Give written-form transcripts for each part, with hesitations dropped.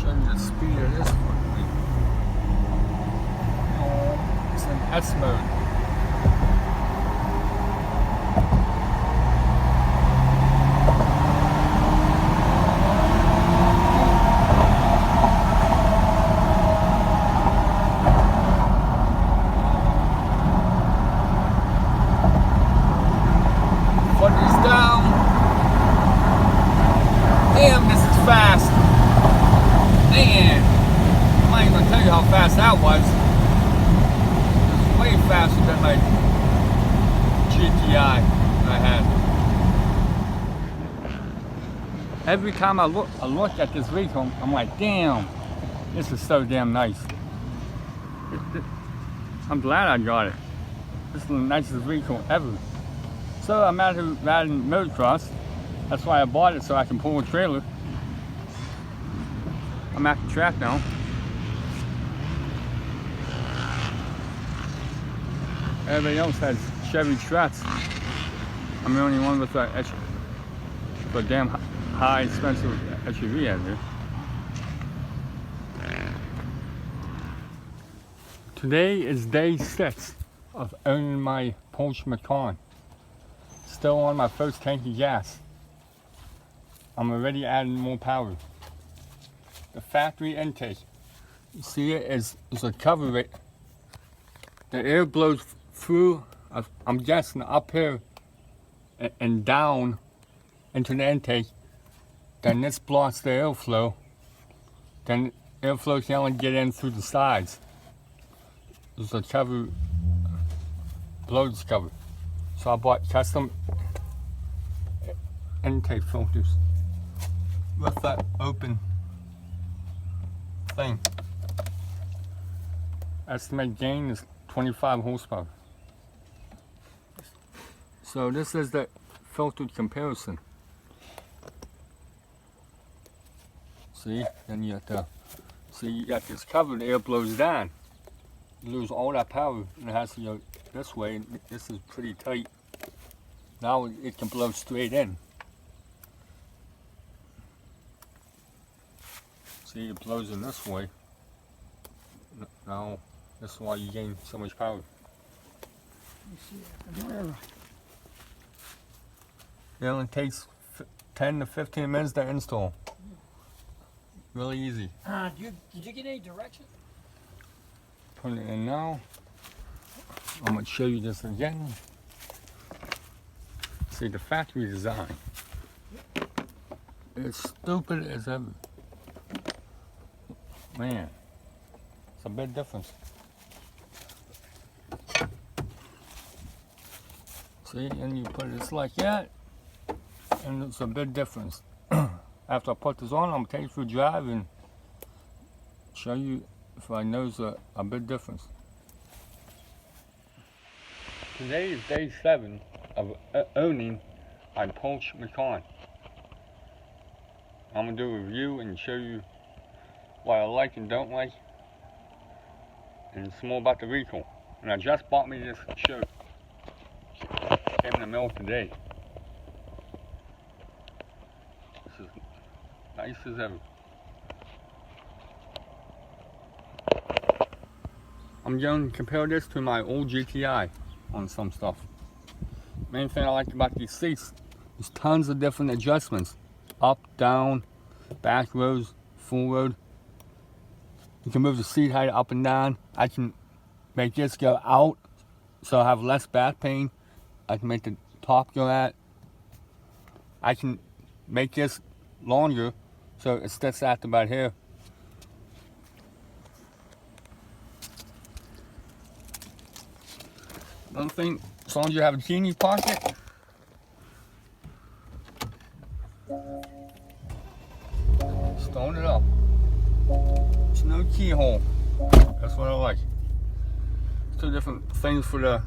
show you the speed of this one. Oh, it's in S mode. Damn, this is fast. Man, I'm not even gonna tell you how fast that was. It was way faster than my GTI I had. Every time I look at this vehicle, I'm like, damn, this is so damn nice. I'm glad I got it. This is the nicest vehicle ever. So I'm out here riding motocross. That's why I bought it, so I can pull a trailer. I'm at the track now. Everybody else has Chevy Strats. I'm the only one with a damn high, expensive SUV out here. Today is day 6 of owning my Porsche Macan. Still on my first tank of gas. I'm already adding more power. The factory intake, you see it is a cover it. The air blows through, I'm guessing up here and down into the intake. Then this blocks the airflow. Then airflow can only get in through the sides. There's a cover, blows cover. So I bought custom intake filters with that open thing. Estimated gain is 25 horsepower. So this is the filtered comparison. See, then you have to see you got this cover, the air blows down. You lose all that power and it has to go this way, and this is pretty tight. Now it can blow straight in. See, it blows in this way. Now, this is why you gain so much power. It only takes 10 to 15 minutes to install. Really easy. Did you get any directions? Put it in now. I'm going to show you this again. See, the factory design. It's stupid as ever. Man, it's a big difference. See, and you put it just like that, and it's a big difference. After I put this on, I'm going to take it for a drive and show you if I notice a big difference. Today is day 7 of owning my Porsche Macan. I'm going to do a review and show you what I like and don't like, and some more about the vehicle. And I just bought me this shirt. Came in the mail today. This is nice as ever. I'm going to compare this to my old GTI on some stuff. Main thing I like about these seats is tons of different adjustments. Up, down, back rows, full road. You can move the seat height up and down. I can make this go out so I have less back pain. I can make the top go out. I can make this longer so it sticks out about here. Another thing, as long as you have a genie pocket, stone it up. There's no keyhole. That's what I like. 2 different things for the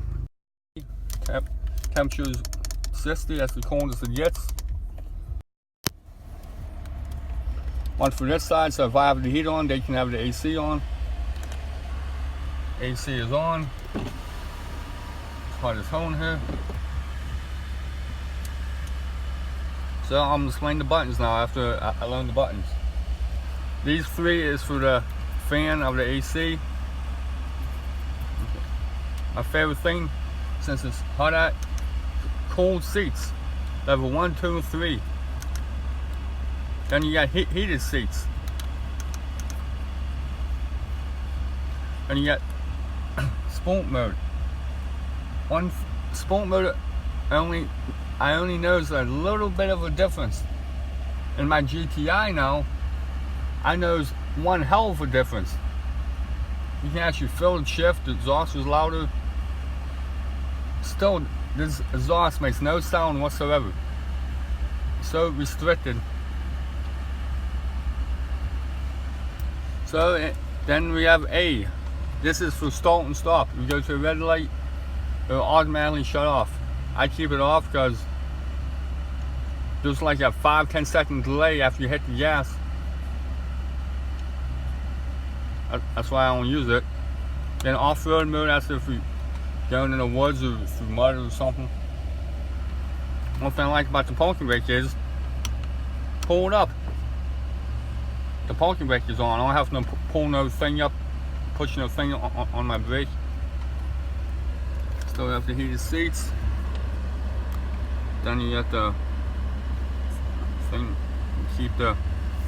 temperature is 60, that's the coldest it gets. One for this side, so if I have the heat on, they can have the AC on. AC is on. Part of this hole here. So I'm displaying the buttons now after I learned the buttons. These 3 is for the fan of the AC. My favorite thing, since it's hot out, cold seats, level 1, 2, and 3. Then you got heated seats. And you got sport mode. One sport mode, I only notice a little bit of a difference. In my GTI now, I notice one hell of a difference. You can actually feel the shift, the exhaust is louder. Still, this exhaust makes no sound whatsoever. So restricted. So then we have A. This is for start and stop. You go to a red light, it'll automatically shut off. I keep it off because there's like a 5-10 second delay after you hit the gas. That's why I don't use it. Then off-road mode, that's if you're going in the woods or through mud or something. One thing I like about the parking brake is, pull it up. The parking brake is on. I don't have to pull no thing up, push no thing on my brake. Still have the heated seats. Then you got the thing, keep the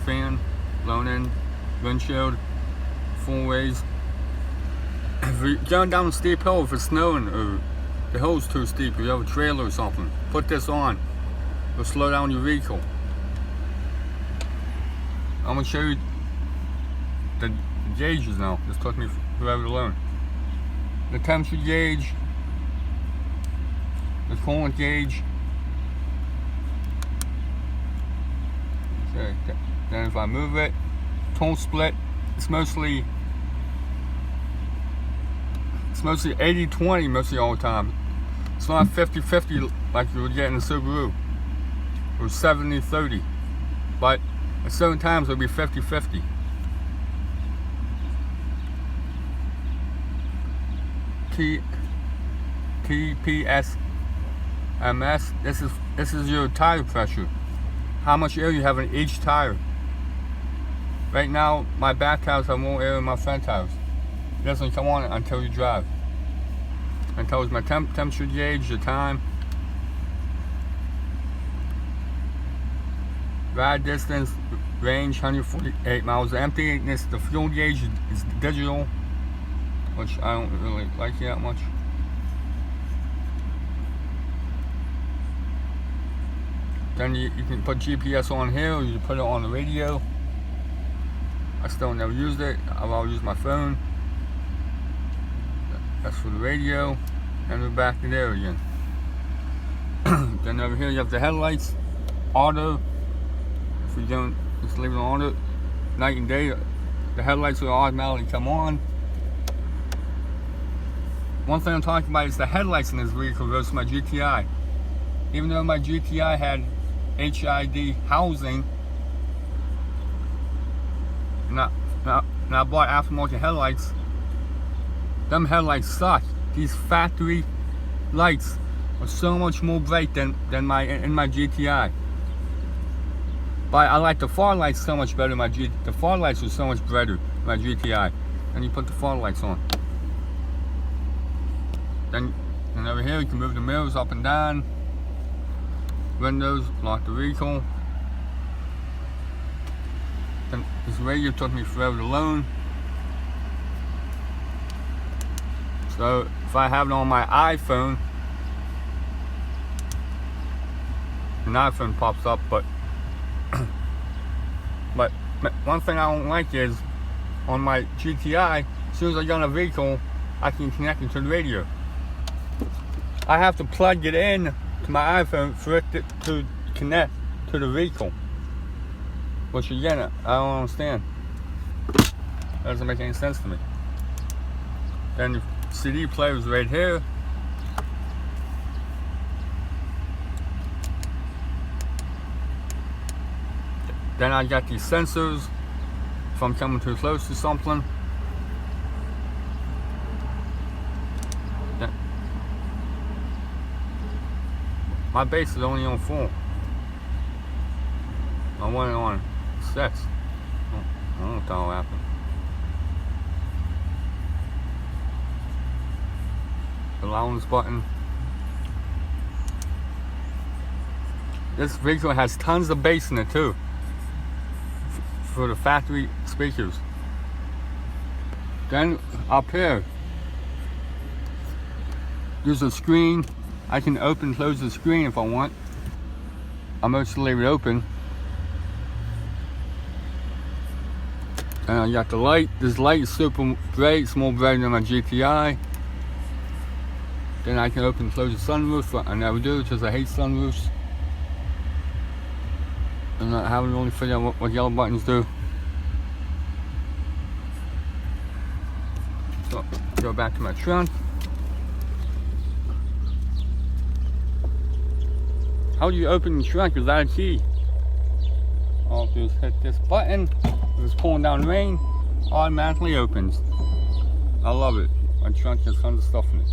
fan blown in, windshield, full ways. If you're going down a steep hill, if it's snowing or the hill's too steep, or you have a trailer or something, put this on. It'll slow down your vehicle. I'm gonna show you the gauges now. This took me forever to learn. The temperature gauge, the coolant gauge. Okay. Then if I move it, tone split, it's mostly 80-20 mostly all the time. It's not 50-50 like you would get in a Subaru, or 70-30. But at certain times it'll be 50-50. TPS-MS. This is your tire pressure. How much air you have in each tire. Right now, my back tires have more air than my front tires. It doesn't come on until you drive. It tells my temperature gauge, the time. Ride distance, range 148 miles. The emptiness, the fuel gauge is digital, which I don't really like that much. Then you can put GPS on here, or you can put it on the radio. I still never used it. I've always used my phone. That's for the radio. And we're back to there again. Then over here you have the headlights, auto. If you don't, just leave it on auto. Night and day, the headlights will automatically come on. One thing I'm talking about is the headlights in this vehicle versus my GTI. Even though my GTI had HID housing, and I bought aftermarket headlights, them headlights suck. These factory lights are so much more bright than in my GTI. But I like the far lights so much better. The far lights were so much brighter in my GTI. Then you put the far lights on. Then over here you can move the mirrors up and down. Windows, lock the vehicle. Then this radio took me forever to learn. So if I have it on my iPhone, an iPhone pops up, but one thing I don't like is on my GTI, as soon as I get on a vehicle, I can connect it to the radio. I have to plug it in to my iPhone for it to connect to the vehicle. Which again, I don't understand. That doesn't make any sense to me. Then the CD player is right here. Then I got these sensors if I'm coming too close to something. My bass is only on 4. I want it on 6. I don't know if that'll happen. Allowance button. This vehicle has tons of bass in it too, for the factory speakers. Then up here, there's a screen. I can open and close the screen if I want. I mostly leave it open. And I got the light. This light is super bright. It's more bright than my GTI. Then I can open and close the sunroof, but I never do because I hate sunroofs. And I haven't really figured out what yellow buttons do. So, go back to my trunk. How do you open the trunk without a key? All I do is hit this button. It's pulling down rain. Automatically opens. I love it. My trunk has tons of stuff in it.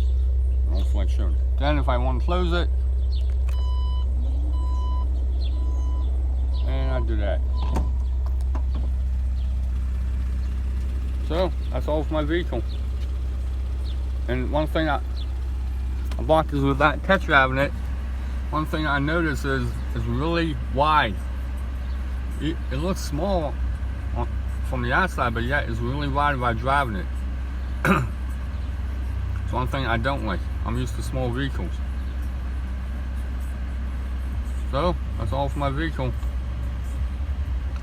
I don't feel like showing it. Then if I want to close it, and I do that. So that's all for my vehicle. And one thing I bought this with that Tetra in it. One thing I noticed is it's really wide. It looks small from the outside, but yet it's really wide by driving it. It's one thing I don't like. I'm used to small vehicles. So that's all for my vehicle.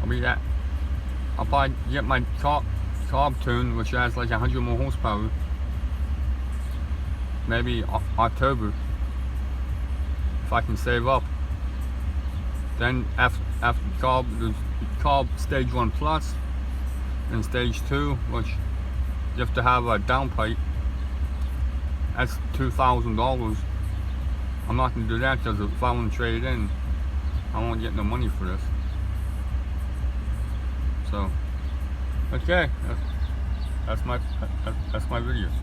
I'll probably get my carb tuned, which has like 100 more horsepower. Maybe October, if I can save up. Then after carb, there's carb stage 1 plus, and stage 2, which you have to have a downpipe. That's $2,000. I'm not gonna do that because if I want to trade it in, I won't get no money for this. So, okay, that's my video.